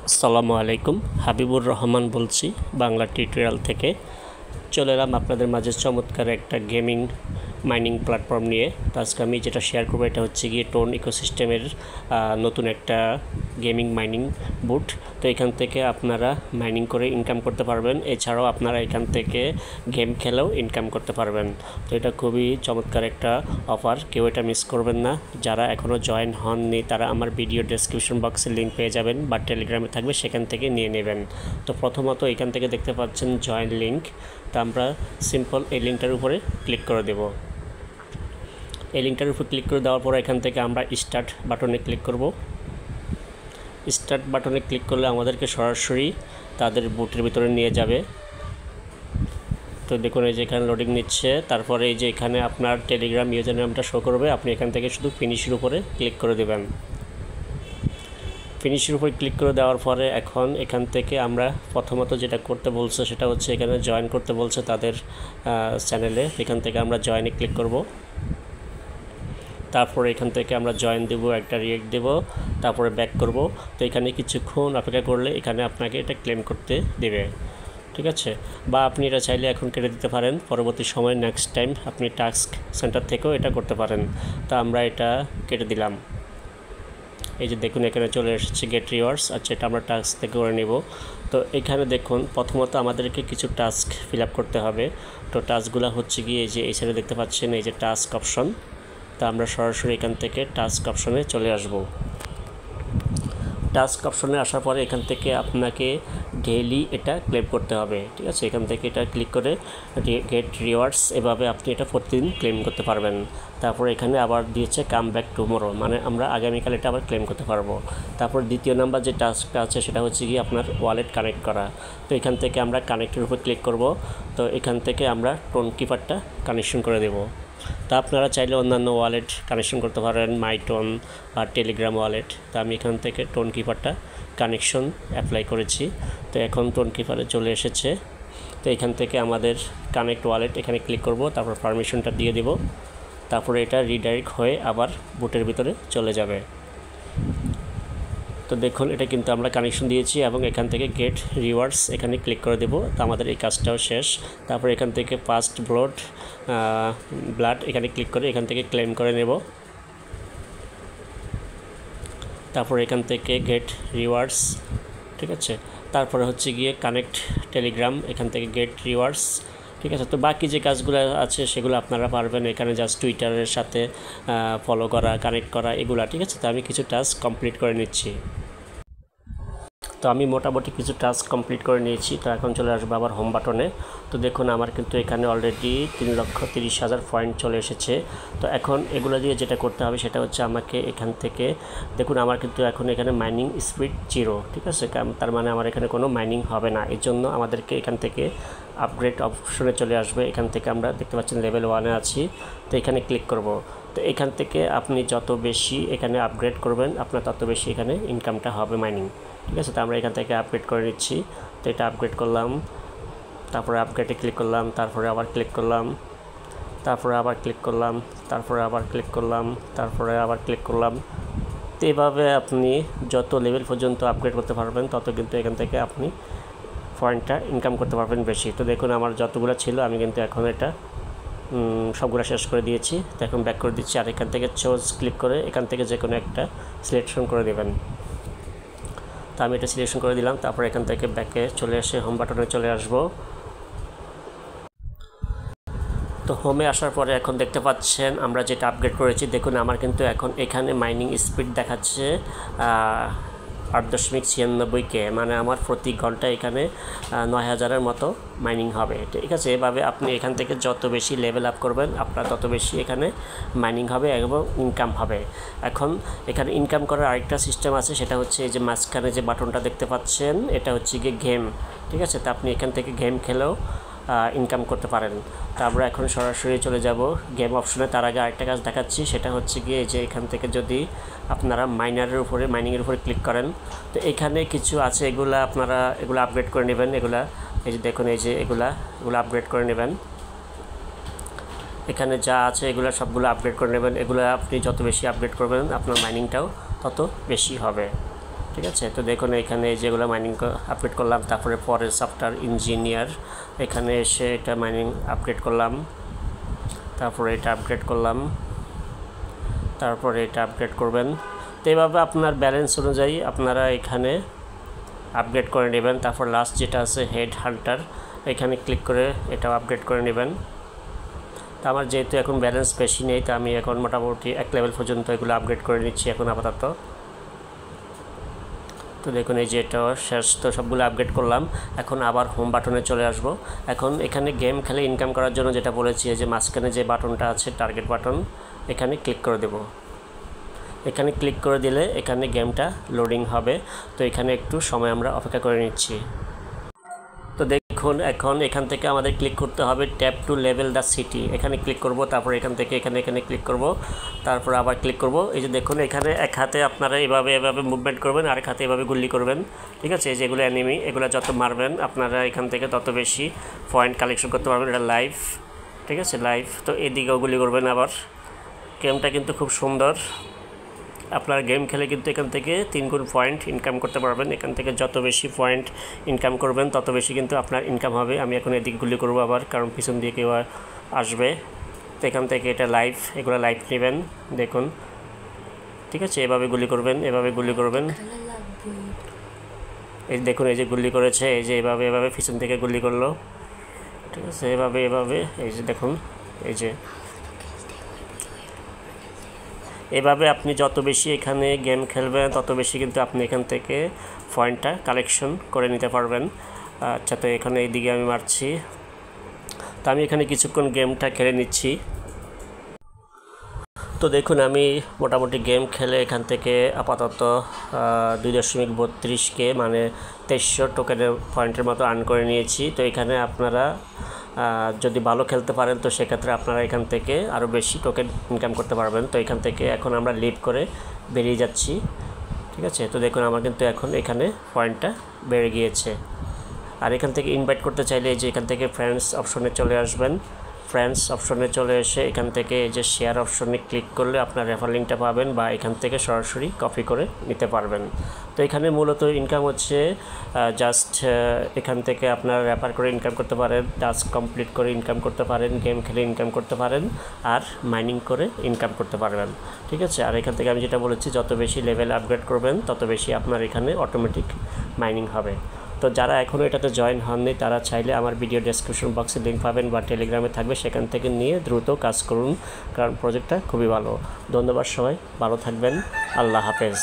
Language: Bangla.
আসসালামু আলাইকুম, হাবিবুর রহমান বলছি বাংলা টিউটোরিয়াল থেকে। চলে এলাম আপনাদের মাঝে চমৎকার একটা গেমিং মাইনিং প্ল্যাটফর্ম নিয়ে। তো আজকে আমি যেটা শেয়ার করবো এটা হচ্ছে গিয়ে টোন ইকোসিস্টেমের নতুন একটা গেমিং মাইনিং বুট। তো এখান থেকে আপনারা মাইনিং করে ইনকাম করতে পারবেন, এছাড়াও আপনারা এখান থেকে গেম খেলেও ইনকাম করতে পারবেন। তো এটা খুবই চমৎকার একটা অফার, কেউ এটা মিস করবেন না। যারা এখনও জয়েন হননি তারা আমার ভিডিও ডেসক্রিপশন বক্সে লিঙ্ক পেয়ে যাবেন বা টেলিগ্রামে থাকবে, সেখান থেকে নিয়ে নেবেন। তো প্রথমত এখান থেকে দেখতে পাচ্ছেন জয়েন লিঙ্ক। তো আমরা সিম্পল এই লিঙ্কটার উপরে ক্লিক করে দেব। এই লিঙ্কটার উপর ক্লিক করে দেওয়ার পর এখান থেকে আমরা স্টার্ট বাটনে ক্লিক করব। স্টার্ট বাটনে ক্লিক করলে আমাদেরকে সরাসরি তাদের বুটের ভিতরে নিয়ে যাবে। তো দেখুন এই যে এখানে লোডিং নিচ্ছে, তারপরে এই যে এখানে আপনার টেলিগ্রাম ইউজার নেমটা শো করবে। আপনি এখান থেকে শুধু ফিনিশের উপরে ক্লিক করে দেবেন। ফিনিশের উপর ক্লিক করে দেওয়ার পরে এখন এখান থেকে আমরা প্রথমত যেটা করতে বলছে সেটা হচ্ছে এখানে জয়েন করতে বলছে তাদের চ্যানেলে। এখান থেকে আমরা জয়েনে ক্লিক করব। তারপরে এখান থেকে আমরা জয়েন দেব, একটা রিয়েক্ট দেব, তারপরে ব্যাক করব। তো এখানে কিছুক্ষণ অপেক্ষা করলে এখানে আপনাকে এটা ক্লেম করতে দেবে, ঠিক আছে। বা আপনি এটা চাইলে এখন কেটে দিতে পারেন, পরবর্তী সময় নেক্সট টাইম আপনি টাস্ক সেন্টার থেকেও এটা করতে পারেন। তো আমরা এটা কেটে দিলাম। এই যে দেখুন এখানে চলে এসেছে গেট রিওয়ার্ডস। আচ্ছা, এটা আমরা টাস্ক থেকে করে নেব। তো এখানে দেখুন প্রথমত আমাদেরকে কিছু টাস্ক ফিল আপ করতে হবে। তো টাস্কগুলো হচ্ছে গিয়ে এই যে এই সাইডে দেখতে পাচ্ছেন এই যে টাস্ক অপশন। তো আমরা সরাসরি এখান থেকে টাস্ক অপশনে চলে আসব। টাস্ক অপশনে আসার পরে এখান থেকে আপনাকে ডেইলি এটা ক্লেম করতে হবে, ঠিক আছে। এখান থেকে এটা ক্লিক করে গেট রিওয়ার্ডস, এভাবে আপনি এটা প্রতিদিন ক্লেম করতে পারবেন। তারপরে এখানে আবার দিয়েছে কাম ব্যাক টুমোরো, মানে আমরা আগামীকাল এটা আবার ক্লেম করতে পারবো। তারপর দ্বিতীয় নাম্বার যে টাস্কটা আছে সেটা হচ্ছে গিয়ে আপনার ওয়ালেট কানেক্ট করা। তো এখান থেকে আমরা কানেক্টের উপর ক্লিক করব। তো এখান থেকে আমরা টোন কিপারটা কানেকশন করে দেব। তা আপনারা চাইলে অন্যান্য ওয়ালেট কানেকশন করতে পারেন, মাইটোন বা টেলিগ্রাম ওয়ালেট। তো আমি এখান থেকে টোন কিপারটা কানেকশন অ্যাপ্লাই করেছি। তো এখন টোন কিপারে চলে এসেছে। তো এখান থেকে আমাদের কানেক্ট ওয়ালেট এখানে ক্লিক করব, তারপর পারমিশনটা দিয়ে দেব। তারপরে এটা রিডাইরেক্ট হয়ে আবার বুটের ভিতরে চলে যাবে। তো দেখুন এটা কিন্তু আমরা কানেকশন দিয়েছি এবং এখান থেকে গেট রিওয়ার্ডস এখানে ক্লিক করে দেব। তো আমাদের এই কাজটাও শেষ। তারপর এখান থেকে ফার্স্ট ব্লাড এখানে ক্লিক করে এখান থেকে ক্লেম করে নেব। তারপর এখান থেকে গেট রিওয়ার্ডস, ঠিক আছে। তারপরে হচ্ছে গিয়ে কানেক্ট টেলিগ্রাম, এখান থেকে গেট রিওয়ার্ডস, ঠিক আছে। তো বাকি যে কাজগুলো আছে সেগুলো আপনারা পারবেন, এখানে জাস্ট টুইটারের সাথে ফলো করা, কানেক্ট করা, এগুলা, ঠিক আছে। তো আমি কিছু টাস্ক কমপ্লিট করে নিচ্ছি। তো আমি মোটামুটি কিছু টাস্ক কমপ্লিট করে নিয়েছি। তো এখন চলে আসবো আবার হোম বাটনে। তো দেখুন আমার কিন্তু এখানে অলরেডি 3,30,000 পয়েন্ট চলে এসেছে। তো এখন এগুলো দিয়ে যেটা করতে হবে সেটা হচ্ছে আমাকে এখান থেকে দেখুন আমার কিন্তু এখন এখানে মাইনিং স্পিড 0, ঠিক আছে। তার মানে আমার এখানে কোনো মাইনিং হবে না। এর জন্য আমাদেরকে এখান থেকে আপগ্রেড অপশনে চলে আসবে। এখান থেকে আমরা দেখতে পাচ্ছেন লেভেল 1-এ আছি। তো এখানে ক্লিক করব। তো এখান থেকে আপনি যত বেশি এখানে আপগ্রেড করবেন আপনার তত বেশি এখানে ইনকামটা হবে মাইনিং, ঠিক আছে। তো আমরা এখান থেকে আপগ্রেড করে নিচ্ছি। তো এটা আপগ্রেড করলাম, তারপরে আপগ্রেডে ক্লিক করলাম, তারপরে আবার ক্লিক করলাম, তারপরে আবার ক্লিক করলাম, তারপরে আবার ক্লিক করলাম, তারপরে আবার ক্লিক করলাম। তো এভাবে আপনি যত লেভেল পর্যন্ত আপগ্রেড করতে পারবেন তত কিন্তু এখান থেকে আপনি পয়েন্টটা ইনকাম করতে পারবেন বেশি। তো দেখুন আমার যতগুলো ছিল আমি কিন্তু এখন এটা সবগুলো শেষ করে দিয়েছি। তো এখন ব্যাক করে দিচ্ছি। আর এখান থেকে চোজ ক্লিক করে এখান থেকে যে কোনো একটা সিলেকশন করে দেবেন। তো আমি এটা সিলেকশন করে দিলাম। তারপর এখান থেকে ব্যাকে চলে এসে হোম বাটনে চলে আসব। তো হোমে আসার পরে এখন দেখতে পাচ্ছেন আমরা যেটা আপগ্রেড করেছি। দেখুন আমার কিন্তু এখন এখানে মাইনিং স্পিড দেখাচ্ছে 8.96K, মানে আমার প্রতি ঘন্টায় এখানে 9,000-এর মতো মাইনিং হবে, ঠিক আছে। এভাবে আপনি এখান থেকে যত বেশি লেভেল আপ করবেন আপনার তত বেশি এখানে মাইনিং হবে এবং ইনকাম হবে। এখন এখানে ইনকাম করার আরেকটা সিস্টেম আছে, সেটা হচ্ছে এই যে মাঝখানে যে বাটনটা দেখতে পাচ্ছেন এটা হচ্ছে গিয়ে গেম, ঠিক আছে। তো আপনি এখান থেকে গেম খেলেও ইনকাম করতে পারেন। তো আমরা এখন সরাসরি চলে যাব গেম অপশনে। তার আগে আরেকটা কাজ দেখাচ্ছি, সেটা হচ্ছে গিয়ে যে এখান থেকে যদি আপনারা মাইনিংয়ের উপরে ক্লিক করেন তো এখানে কিছু আছে, এগুলো আপগ্রেড করে নেবেন। এই যে দেখুন এই যে এগুলো আপগ্রেড করে নেবেন। এখানে যা আছে এগুলো সবগুলো আপগ্রেড করে নেবেন। এগুলো আপনি যত বেশি আপগ্রেড করবেন আপনার মাইনিংটাও তত বেশি হবে, ঠিক আছে। তো দেখুন এখানে যেগুলো মাইনিং আপডেট করলাম, তারপরে পরে সফটওয়্যার ইঞ্জিনিয়ার এখানে এসে এটা মাইনিং আপডেট করলাম, তারপরে এটা আপগ্রেড করলাম, তারপরে এটা আপগ্রেড করবেন। তো এইভাবে আপনার ব্যালেন্স অনুযায়ী আপনারা এখানে আপগ্রেড করে নেবেন। তারপর লাস্ট যেটা আছে হেড হান্টার, এখানে ক্লিক করে এটাও আপগ্রেড করে নেবেন। তো আমার যেহেতু এখন ব্যালেন্স বেশি নেই, তো আমি এখন মোটামুটি 1 লেভেল পর্যন্ত এগুলো আপগ্রেড করে নিচ্ছি এখন আপাতত। তো দেখুন এই যে এটা শেষ, তো সবগুলো আপগ্রেড করলাম। এখন আবার হোম বাটনে চলে আসব। এখন এখানে গেম খেলে ইনকাম করার জন্য যেটা বলেছি, যে মাঝখানে যে বাটনটা আছে টার্গেট বাটন, এখানে ক্লিক করে দেব। এখানে ক্লিক করে দিলে এখানে গেমটা লোডিং হবে। তো এখানে একটু সময় আমরা অপেক্ষা করে নিচ্ছি। তো দেখুন এখন এখান থেকে আমাদের ক্লিক করতে হবে tap two level the city, এখানে ক্লিক করব। তারপর এখান থেকে এখানে ক্লিক করব, তারপর আবার ক্লিক করব। এই যে দেখুন এখানে এক হাতে আপনারা এভাবে মুভমেন্ট করবেন, আরেক হাতে এভাবে গুলি করবেন। ঠিক আছে, এই যেগুলো অ্যানিমি, এগুলো যত মারবেন আপনারা এখান থেকে তত বেশি পয়েন্ট কালেকশন করতে পারবেন। এটা লাইভ, ঠিক আছে, লাইভ। তো এদিকেও গুলি করবেন আবার। গেমটা কিন্তু খুব সুন্দর। আপনার গেম খেলে কিন্তু এখান থেকে 3 গুণ পয়েন্ট ইনকাম করতে পারবেন। এখান থেকে যত বেশি পয়েন্ট ইনকাম করবেন তত বেশি কিন্তু আপনার ইনকাম হবে। আমি এখন এদিকে গুলি করবো আবার, কারণ পিছন দিয়ে কেউ আসবে। তো এখান থেকে এটা লাইভ, এগুলো লাইভ নেবেন দেখুন। ঠিক আছে, এভাবে গুলি করবেন, এভাবে গুলি করবেন। এই দেখুন এই যে গুলি করেছে, এই যে এভাবে পিছন থেকে গুলি করলো। ঠিক আছে, এভাবে এই যে দেখুন, এই যে এভাবে আপনি যত বেশি এখানে গেম খেলবেন তত বেশি কিন্তু আপনি এখান থেকে পয়েন্টটা কালেকশন করে নিতে পারবেন। আচ্ছা, তো এখানে এইদিকে আমি মারছি। তো আমি এখানে কিছুক্ষণ গেমটা খেলে নিচ্ছি। তো দেখুন আমি মোটামুটি গেম খেলে এখান থেকে আপাতত 2.32K মানে 2300 টোকেনের পয়েন্টের মতো আর্ন করে নিয়েছি। তো এখানে আপনারা যদি ভালো খেলতে পারেন তো সেক্ষেত্রে আপনারা এখান থেকে আরও বেশি টোকেন ইনকাম করতে পারবেন। তো এখান থেকে এখন আমরা লিভ করে বেরিয়ে যাচ্ছি। ঠিক আছে, তো দেখুন আমার কিন্তু এখন এখানে পয়েন্টটা বেড়ে গিয়েছে। আর এখান থেকে ইনভাইট করতে চাইলে যে এখান থেকে ফ্রেন্ডস অপশনে চলে আসবেন। ফ্রেন্ডস অপশনে চলে এসে এখান থেকে এই যে শেয়ার অপশনে ক্লিক করলে আপনার রেফার লিঙ্কটা পাবেন, বা এখান থেকে সরাসরি কপি করে নিতে পারবেন। তো এখানে মূলত ইনকাম হচ্ছে জাস্ট এখান থেকে আপনার রেফার করে ইনকাম করতে পারেন, টাস্ক কমপ্লিট করে ইনকাম করতে পারেন, গেম খেলে ইনকাম করতে পারেন, আর মাইনিং করে ইনকাম করতে পারবেন। ঠিক আছে, আর এখান থেকে আমি যেটা বলেছি যত বেশি লেভেল আপগ্রেড করবেন তত বেশি আপনার এখানে অটোমেটিক মাইনিং হবে। তো যারা এখনও এটাতে জয়েন হননি তারা চাইলে আমার ভিডিও ডেসক্রিপশন বক্সে লিঙ্ক পাবেন, বা টেলিগ্রামে থাকবে, সেখান থেকে নিয়ে দ্রুত কাজ করুন, কারণ প্রজেক্টটা খুবই ভালো। ধন্যবাদ, সবাই ভালো থাকবেন, আল্লাহ হাফেজ।